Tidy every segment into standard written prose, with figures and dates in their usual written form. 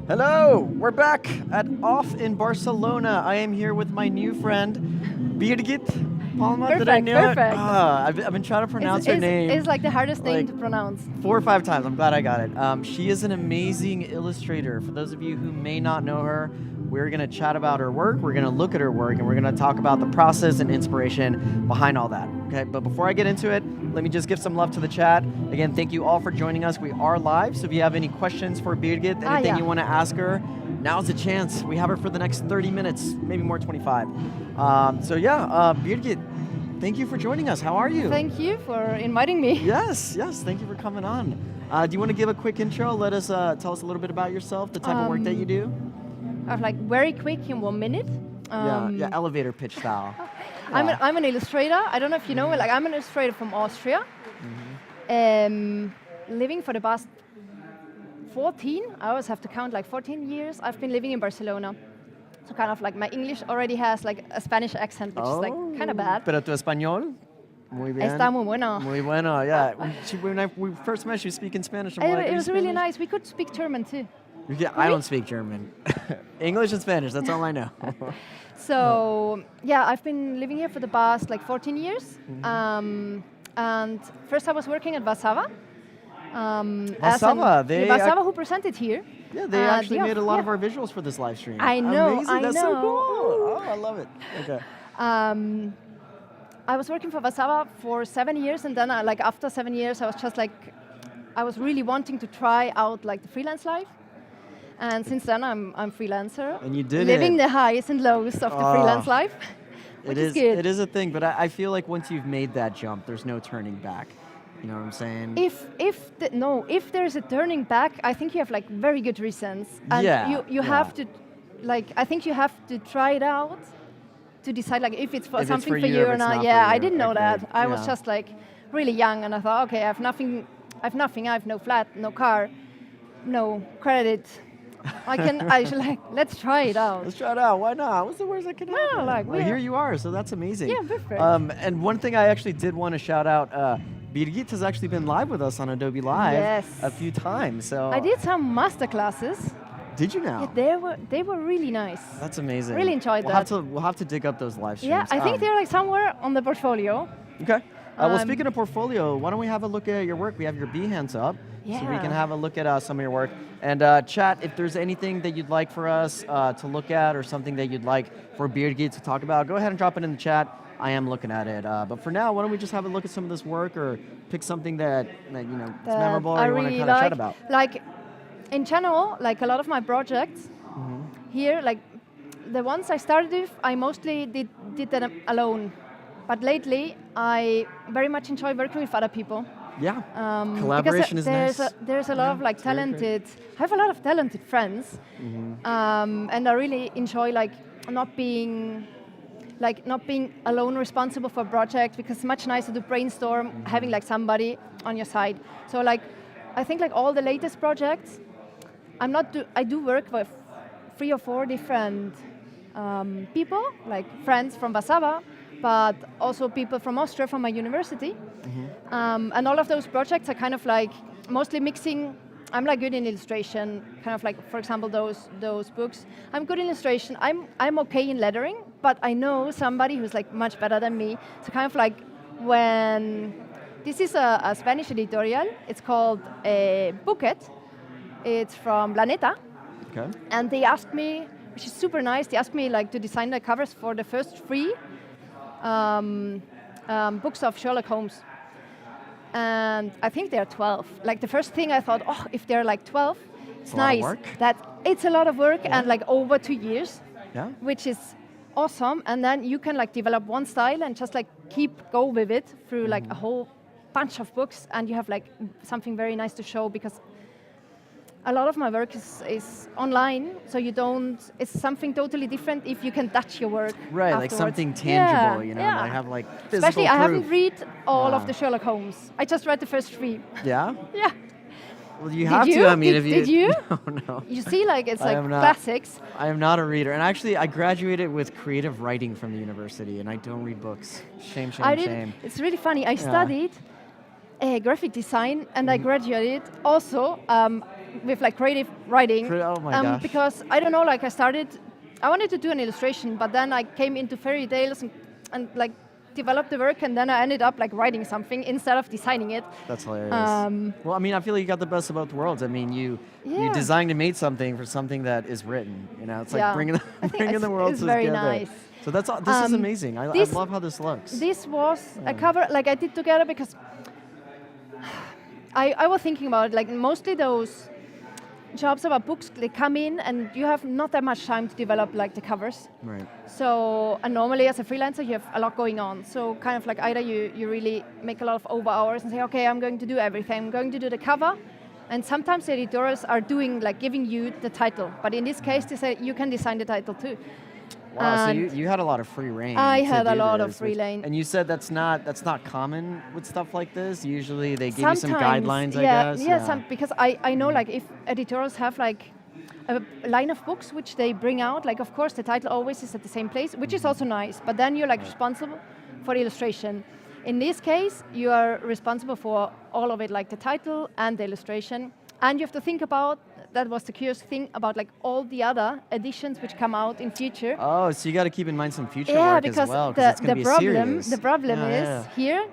Hello, we're back at OFF in Barcelona. I am here with my new friend, Birgit. Palma, did I know Perfect. it? I've been trying to pronounce her name. It's like the hardest name to pronounce. 4 or 5 times, I'm glad I got it. She is an amazing illustrator. For those of you who may not know her, we're gonna chat about her work, we're gonna look at her work, and we're gonna talk about the process and inspiration behind all that, okay? But before I get into it, let me just give some love to the chat. Again, thank you all for joining us. We are live, so if you have any questions for Birgit, anything you wanna ask her, now's the chance. We have her for the next 30 minutes, maybe more 25. Birgit, thank you for joining us. How are you? Thank you for inviting me. Yes, thank you for coming on. Do you want to give a quick intro? Let us tell us a little bit about yourself, the type of work that you do. Very quick in 1 minute. Elevator pitch style. I'm an illustrator. I don't know if you know it. I'm an illustrator from Austria. Living for the past 14, I always have to count 14 years. I've been living in Barcelona. So kind of my English already has a Spanish accent, which is kind of bad. Pero tu español? Muy bien. Está muy bueno. Muy bueno, yeah. When we first met, she was speaking Spanish. It was really nice. We could speak German too. Yeah, I don't speak German. English and Spanish, that's all I know. So, I've been living here for the past 14 years. And first I was working at Warszawa. Warszawa, who presented here. Yeah, they actually made a lot of our visuals for this live stream. I know, Amazing, that's so cool. Oh, I love it. Okay. I was working for Warszawa for 7 years, and then after 7 years, I was just I was really wanting to try out the freelance life. And since then, I'm freelancer. And you did living the highs and lows of the freelance life, which is good. It is a thing, but I feel like once you've made that jump, there's no turning back. You know what I'm saying? If there's a turning back, I think you have very good reasons, and you have to, I think you have to try it out to decide if it's something for you or not. Yeah, I didn't know that. I was just really young, and I thought, okay, I have nothing. I have no flat, no car, no credit. Let's try it out. Let's try it out. Why not? What's the worst that can happen? Well, here you are, so that's amazing. Yeah, perfect. And one thing I actually did want to shout out. Birgit has actually been live with us on Adobe Live a few times. So I did some master classes. Did you now? Yeah, they were really nice. That's amazing. Really enjoyed that. We'll have to dig up those live streams. Yeah, I think they're somewhere on the portfolio. Okay. Well, speaking of portfolio, why don't we have a look at your work? We have your hands up, so we can have a look at some of your work. And chat, if there's anything that you'd like for us to look at or something that you'd like for Birgit to talk about, go ahead and drop it in the chat. I am looking at it. But for now, why don't we just have a look at some of this work or pick something that is memorable or you want to kind of chat about? In general, a lot of my projects here, the ones I started with, I mostly did them alone. But lately, I very much enjoy working with other people. Yeah, collaboration is nice. There's a lot of talented, I have a lot of talented friends. And I really enjoy not being alone responsible for a project, because it's much nicer to brainstorm having somebody on your side. So I think all the latest projects, I do work with 3 or 4 different people, friends from Warszawa, but also people from Austria, from my university. And all of those projects are kind of mostly mixing. I'm good in illustration, kind of for example, those books. I'm good in illustration. I'm okay in lettering, but I know somebody who's much better than me. So kind of when this is a Spanish editorial. It's called Bouquet. It's from Planeta. Okay. And they asked me, which is super nice. They asked me to design the covers for the first 3 books of Sherlock Holmes. And I think they're 12. The first thing I thought, if they're 12, it's nice. It's a lot of work and over 2 years, which is awesome. And then you can develop one style and just go with it through a whole bunch of books, and you have something very nice to show, because a lot of my work is online, so it's something totally different if you can touch your work afterwards. Something tangible, I have physical Especially, proof. I haven't read all of the Sherlock Holmes. I just read the first 3. Yeah? Yeah. Well, you have to, Did you? No. You see, it's classics. I am not a reader, and actually, I graduated with creative writing from the university, and I don't read books. Shame. It's really funny. I studied graphic design, and I graduated also with like creative writing. Oh my gosh. Because I don't know, like I wanted to do an illustration, but then I came into fairy tales and like developed the work, and then I ended up like writing something instead of designing it. That's hilarious. Well, I mean, I feel like you got the best of both worlds. I mean, you designed and made something for something that is written. You know, it's like bringing the worlds together. It's very nice. So this is amazing. I love how this looks. This was a cover like I did together because I was thinking about it, like mostly those jobs about books, they come in and you have not that much time to develop like the covers. Right. So, and normally as a freelancer you have a lot going on. So kind of like either you really make a lot of over hours and say, okay, I'm going to do everything. I'm going to do the cover. And sometimes the editors are doing like giving you the title. But in this case they say you can design the title too. Wow, so you had a lot of free reign. I had a lot of free reign. And you said that's not common with stuff like this. Usually they give you some guidelines, I guess. Yeah, because I know like if editors have like a line of books which they bring out, like of course the title always is at the same place, which is also nice, but then you're like responsible for the illustration. In this case, you are responsible for all of it, like the title and the illustration. And you have to think about, that was the curious thing, about like all the other editions which come out in future. Oh, so you got to keep in mind some future work as well, because it's going to be serious. The problem here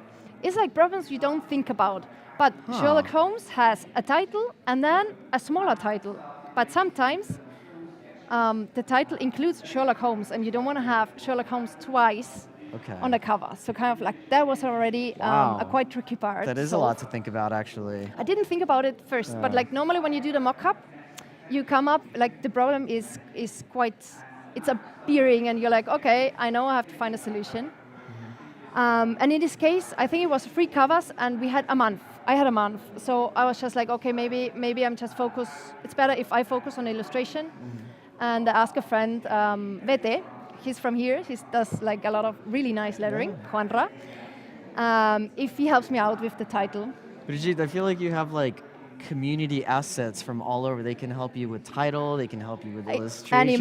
is like problems you don't think about. But Sherlock Holmes has a title and then a smaller title. But sometimes the title includes Sherlock Holmes and you don't want to have Sherlock Holmes twice on the cover. So kind of like that was already a quite tricky part. That is a lot to think about, actually. I didn't think about it first, but like normally when you do the mock-up, you come up, like the problem is quite, it's appearing and you're like, okay, I know I have to find a solution. And in this case, I think it was 3 covers and we had a month. I had a month. So I was just like, okay, maybe I'm just focus, it's better if I focus on illustration. And I asked a friend, Vete, he's from here, he does like a lot of really nice lettering, Juanra, if he helps me out with the title. Brigitte, I feel like you have like community assets from all over. They can help you with title, they can help you with illustration,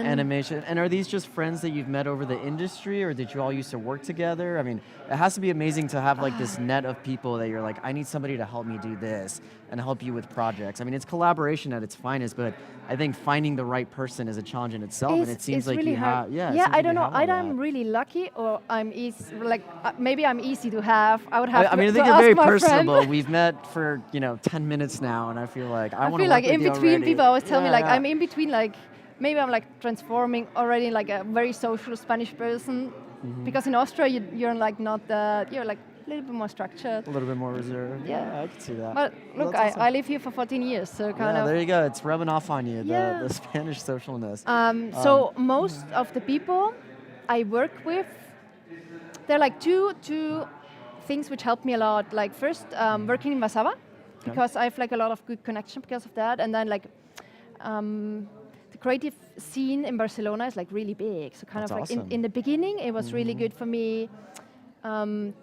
animation. And are these just friends that you've met over the industry, or did you all used to work together? I mean, it has to be amazing to have like this net of people that you're like, I need somebody to help me do this and help you with projects. I mean, it's collaboration at its finest, but I think finding the right person is a challenge in itself, and it seems like really you have. I don't know. Either I'm really lucky, or I'm easy. Like maybe I'm easy to have. I would have. I think you're very personable. We've met for 10 minutes now, and I feel like I want to work with you already. I feel like in between people always tell me like I'm in between, like maybe I'm like transforming already like a very social Spanish person, because in Austria you're like not you're like a little bit more structured, a little bit more reserved. Yeah, I can see that. But look, awesome. I live here for 14 years, so kind of. There you go. It's rubbing off on you, the Spanish socialness. So most of the people I work with, there are like two things which help me a lot. Like first, working in Warszawa, because I have like a lot of good connection because of that, and then like the creative scene in Barcelona is like really big. So kind of like awesome. in the beginning, it was really good for me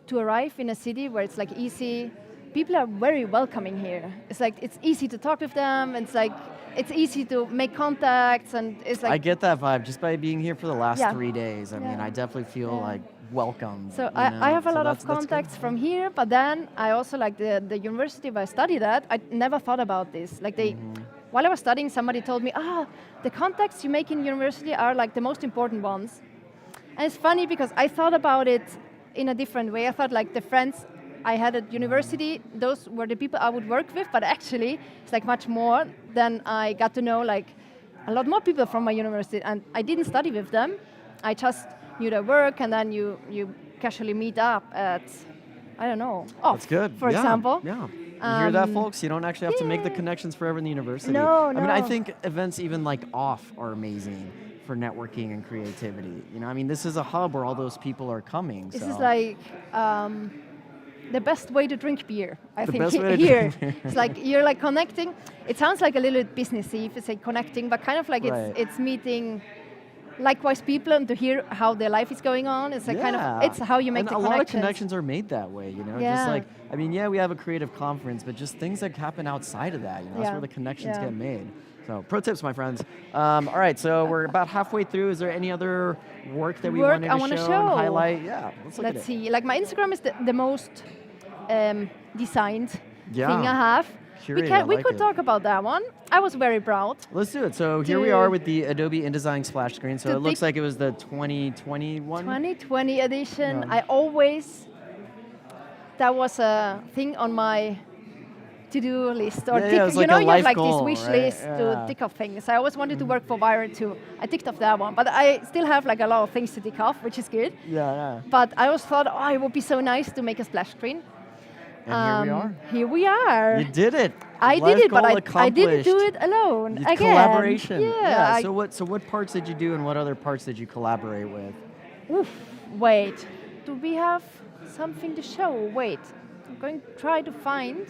to arrive in a city where it's like easy. People are very welcoming here. It's like it's easy to talk with them. It's like it's easy to make contacts, and it's like I get that vibe just by being here for the last 3 days. I mean, I definitely feel like welcome. So I have a lot of contacts from here, but then I also like the university where I studied at. I never thought about this. Like while I was studying, somebody told me, the contacts you make in university are like the most important ones. And it's funny because I thought about it in a different way. I thought like the friends I had at university, those were the people I would work with, but actually it's like much more than I got to know like a lot more people from my university, and I didn't study with them. I just knew their work, and then you casually meet up at, I don't know, That's good. For example. Yeah. You hear that, folks? You don't actually have to make the connections forever in the university. No. I mean, I think events even like OFF are amazing for networking and creativity. I mean, this is a hub where all those people are coming. This is like the best way to drink beer, I think, here. Drink beer. It's like you're like connecting. It sounds like a little bit businessy if you say connecting, but kind of like it's meeting likewise people and to hear how their life is going on. It's like kind of, it's how you make the connections. A lot of connections are made that way, just like, I mean, we have a creative conference, but just things that happen outside of that, that's where the connections get made. So, pro tips, my friends. All right, so we're about halfway through. Is there any other work that we wanted to show and highlight? Yeah, let's see. Like my Instagram is the most designed thing I have. curated. We could talk about that one. I was very proud. Let's do it. So here we are with the Adobe InDesign splash screen. So it looks like it was the 2021? 2020 edition. Yeah. That was a thing on my to-do list. Or it was like you a have like goal, this wish right? list to tick off things. I always wanted to work for Wire too. I ticked off that one, but I still have like a lot of things to tick off, which is good. Yeah. But I always thought, it would be so nice to make a splash screen. And here we are. Here we are. You did it. I did it, but I didn't do it alone. Again. Collaboration. Yeah. So what parts did you do, and what other parts did you collaborate with? Oof. Wait. Do we have something to show? Wait. I'm going to try to find.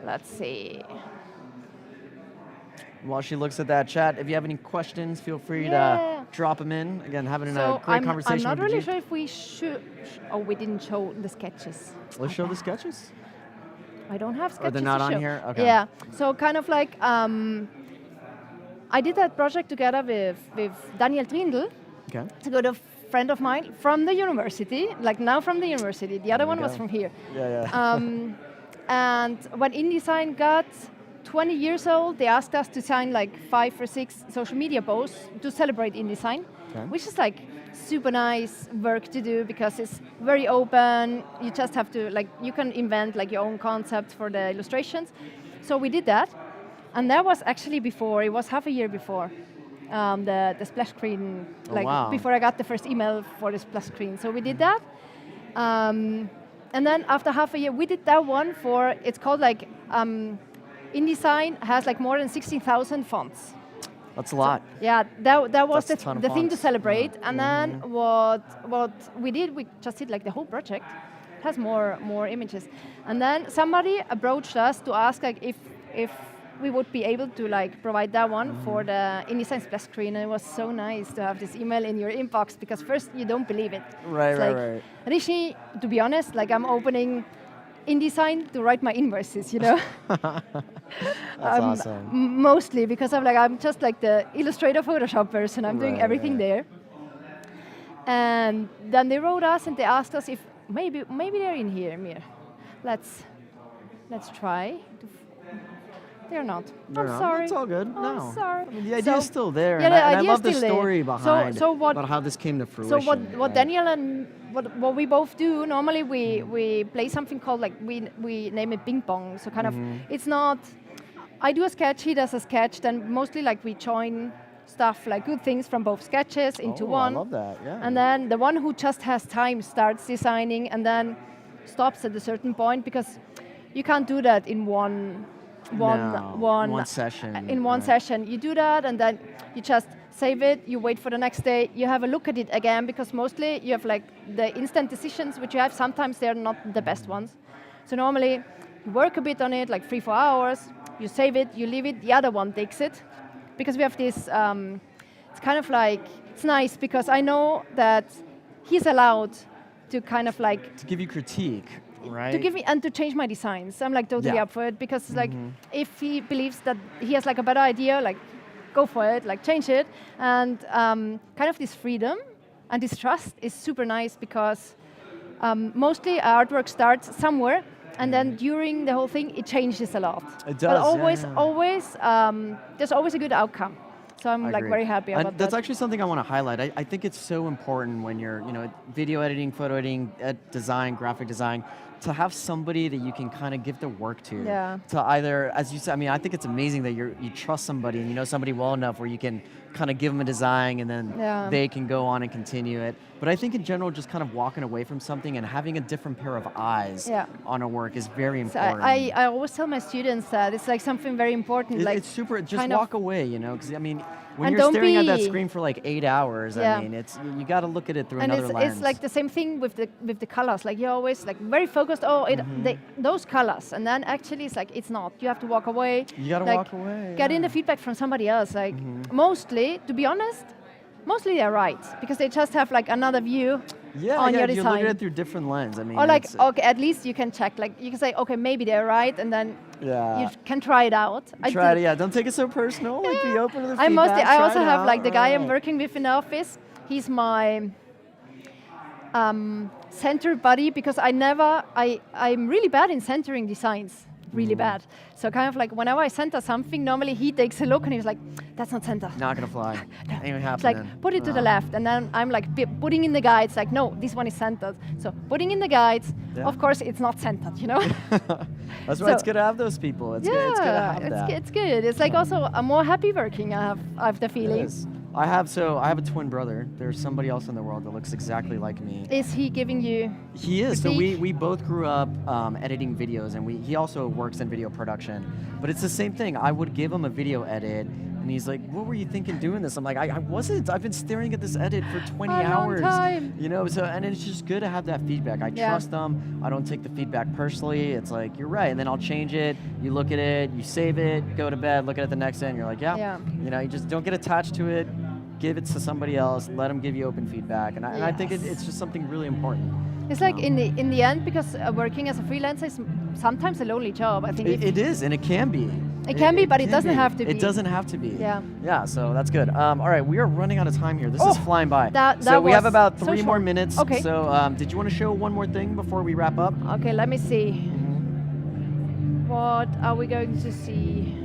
Let's see. While she looks at that chat, if you have any questions, feel free to drop them in. Again, having a great conversation. I'm not really sure if we should. We didn't show the sketches. Let's show the sketches. I don't have sketches. Or they're not on here? Okay. Yeah. So kind of like, I did that project together with Daniel Trindl. Okay. It's a good friend of mine from the university, like now from the university. The other one was from here. Yeah. And when InDesign got 20 years old, they asked us to sign like 5 or 6 social media posts to celebrate InDesign, which is like super nice work to do because it's very open. You just have to, like, you can invent like your own concept for the illustrations. So we did that. And that was actually before, it was half a year before the splash screen, before I got the first email for the splash screen. So we did that. And then after half a year, we did that one for, it's called like, InDesign has like more than 16,000 fonts. That's a lot. So, yeah, that was the thing to fonts. celebrate. And then what we did, we just did like the whole project. It has more images. And then somebody approached us to ask like if we would be able to like provide that one for the InDesign splash screen. And it was so nice to have this email in your inbox because first you don't believe it. Right. Rishi, to be honest, like I'm opening InDesign to write my invoices, you know. That's awesome. Mostly because I'm just like the Illustrator Photoshop person. I'm doing everything there. And then they wrote us and they asked us if maybe they're in here, Mir. Let's try. They're not. I'm sorry. It's all good. I'm sorry. I mean, the idea is still there. Yeah, and I love still the story behind about how this came to fruition. So what Daniel and what we both do, normally we play something called like, we name it ping pong. So kind of, it's not, I do a sketch, he does a sketch, then mostly like we join stuff like good things from both sketches into one. I love that, yeah. And then the one who just has time starts designing and then stops at a certain point because you can't do that in one session. In one session. You do that and then you just save it, you wait for the next day, you have a look at it again because mostly you have like the instant decisions which you have, sometimes they're not the best ones. So normally you work a bit on it, like 3-4 hours, you save it, you leave it, the other one takes it. Because we have this, it's kind of like, it's nice because I know that he's allowed to kind of like... To give you critique. Right. To give me and to change my designs. I'm like totally up for it because like if he believes that he has like a better idea, like go for it, like change it. And kind of this freedom and this trust is super nice because mostly artwork starts somewhere and then during the whole thing it changes a lot. It does. But always, there's always a good outcome. So I'm like very happy about that. That's actually something I want to highlight. I think it's so important when you're, video editing, photo editing, design, graphic design, to have somebody that you can kind of give the work to. Yeah. To either, as you said, I think it's amazing that you trust somebody and you know somebody well enough where you can kind of give them a design and then they can go on and continue it. But I think in general, just kind of walking away from something and having a different pair of eyes on a work is very important. So I always tell my students that it's like something very important. It's super, just walk away, because I mean, when you're staring at that screen for like 8 hours, I mean, it's you got to look at it through another lens. It's like the same thing with the colors. Like you're always like very focused. Those colors, and then actually it's like it's not. You have to walk away. You got to walk away. Get in the feedback from somebody else. Like mostly, to be honest, mostly they're right because they just have like another view. On your design. You look at it through different lens. I mean, or like, okay, at least you can check. Like, you can say, okay, maybe they're right, and then you can try it out. Try it, Don't take it so personal. Like, be open to the feedback. I also have like the guy I'm working with in the office. He's my center body because I'm really bad in centering designs, really bad. So kind of like whenever I center something, normally he takes a look and he's like, that's not center. Not gonna fly. Ain't even It's happening. like, put it to the left. And then I'm like putting in the guides, like, no, this one is centered. So putting in the guides, of course it's not centered, you know? That's why it's good to have those people. It's good to have that. It's good. It's like also a more happy working, I have the feeling. It is. I have a twin brother. There's somebody else in the world that looks exactly like me. Is he giving you? He is. So critique? we both grew up editing videos, and he also works in video production. But it's the same thing. I would give him a video edit, and he's like, "What were you thinking doing this?" I'm like, "I wasn't. I've been staring at this edit for 20 hours." Long time. You know. So and it's just good to have that feedback. I trust them. I don't take the feedback personally. It's like you're right, and then I'll change it. You look at it, you save it, go to bed, look at it the next day, and you're like, "Yeah." You know, you just don't get attached to it. Give it to somebody else. Let them give you open feedback, and I think it's just something really important. It's like in the end, because working as a freelancer is sometimes a lonely job. I think it is, and it can be. It can be, but it doesn't have to be. It doesn't have to be. Yeah. Yeah. So that's good. All right, we are running out of time here. This is flying by. That we have was about so 3 more short. minutes. Okay. So did you want to show one more thing before we wrap up? Okay, let me see. What are we going to see?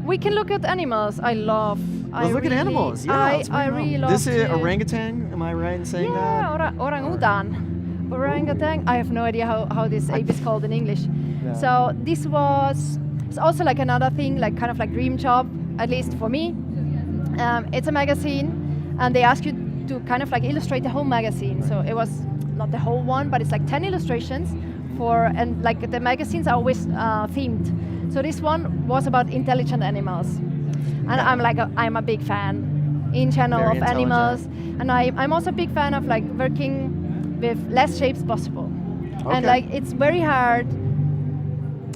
We can look at animals. Let's look at animals. Yeah. I really love. This is to- orangutan. Am I right in saying that? Yeah, orangutan. Orangutan. I have no idea how this ape is called in English. Yeah. So it's also like another thing, like kind of like dream job, at least for me. It's a magazine, and they ask you to kind of like illustrate the whole magazine. So it was not the whole one, but it's like 10 illustrations and like the magazines are always themed. So this one was about intelligent animals, and I'm a big fan in general Very of animals, and I'm also a big fan of like working with less shapes possible. And like it's very hard.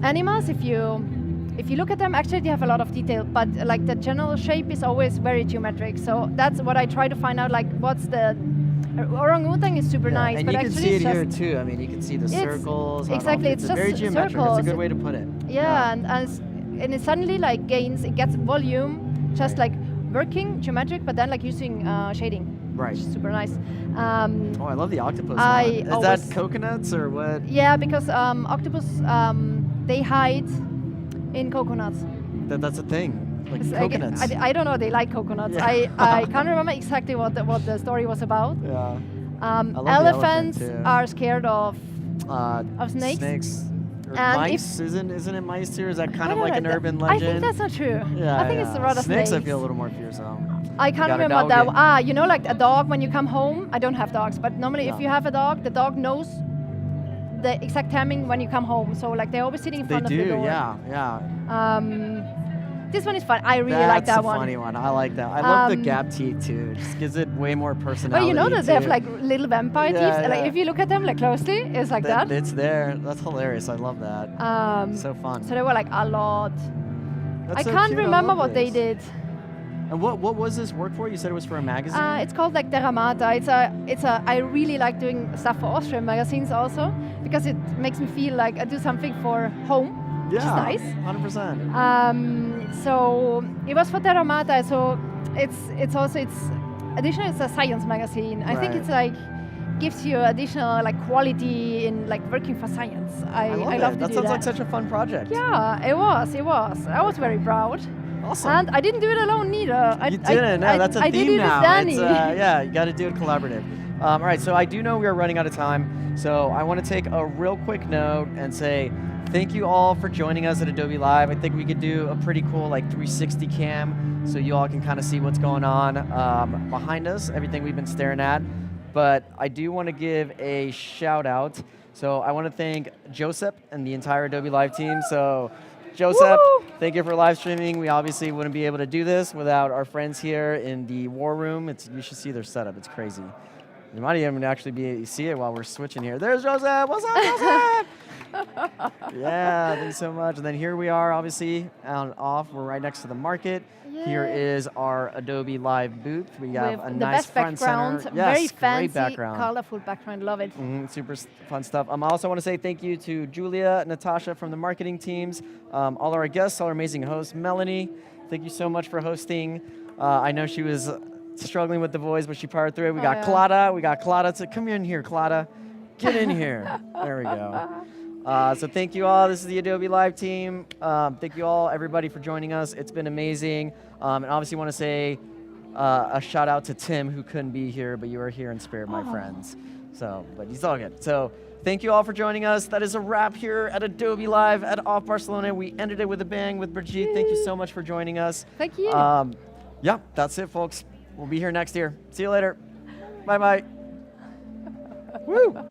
Animals, if you look at them, actually they have a lot of detail, but like the general shape is always very geometric. So that's what I try to find out. Like what's the orangutan is super nice, and but you can actually see it it's here just too. I mean, you can see the circles. exactly, It's it's very just geometric. circles. That's a good way to put it. Yeah, and it suddenly like it gets volume, just like working geometric, but then like using shading. Right. Which is super nice. I love the octopus I one. Is always- that coconuts or what? Yeah, because octopus they hide in coconuts. That's a thing. Like It's coconuts. I don't know. They like coconuts. Yeah. I can't remember exactly what the story was about. Yeah. I love the Elephants elephant, too. are scared of snakes. Snakes. Or And mice? Isn't it mice too? Or is that kind I of don't like know, an urban I legend? think that's not true. Yeah, I think it's rather snakes. I feel a little more fearsome. I can't Got a remember dog that. in? You know, like a dog when you come home. I don't have dogs, but normally if No. you have a dog, the dog knows the exact timing when you come home. So like they're always sitting in They front of the do, door. yeah. This one is fun. I really That's like that a one. funny one. I like that. I love the gap teeth too. It just gives it way more personality. But you know that they have too. like little vampire Yeah, teeth. Like yeah. if you look at them like closely, it's like that. It's there. That's hilarious. I love that. So fun. So there were like a lot. That's I so can't cute. remember love what they this. did. And what was this work for? You said it was for a magazine? It's called like Terramata. I really like doing stuff for Austrian magazines also because it makes me feel like I do something for home, which is nice. 100%. So it was for Terramata. So it's additionally it's a science magazine. I think Right. it's like gives you additional like quality in like working for science. I love to That do sounds that. like such a fun project. Yeah, it was. I was very proud. Awesome. And I didn't do it alone neither. You didn't. No, that's a I theme did it now. with Danny. Yeah, you got to do it collaborative. All right, so I do know we are running out of time, so I want to take a real quick note and say thank you all for joining us at Adobe Live. I think we could do a pretty cool like 360 cam, so you all can kind of see what's going on behind us, everything we've been staring at. But I do want to give a shout out. So I want to thank Joseph and the entire Adobe Live team. So Joseph, Woo! thank you for live streaming. We obviously wouldn't be able to do this without our friends here in the war room. You should see their setup. It's crazy. You might even actually see it while we're switching here. There's Joseph. What's up, Joseph? Yeah, thanks so much. And then here we are, obviously, on off. We're right next to the market. Here is our Adobe Live booth. We have With a the nice best front background, center. very Yes, fancy, great background. colorful background. Love it. Super fun stuff. I also want to say thank you to Julia, Natasha from the marketing teams, all our guests, all our amazing hosts. Melanie, thank you so much for hosting. I know she was struggling with the voice, but she powered through it. We Oh, got yeah. Clara. We got Clara. Come in here, Clara. Get in here. There we go. So thank you all. This is the Adobe Live team. Thank you all, everybody, for joining us. It's been amazing. And obviously want to say a shout out to Tim, who couldn't be here, but you are here in spirit, my friends. So, but he's all good. So thank you all for joining us. That is a wrap here at Adobe Live at OFF Barcelona. We ended it with a bang with Birgit. Thank you so much for joining us. Thank you. Yeah, that's it, folks. We'll be here next year. See you later. Bye-bye. Woo!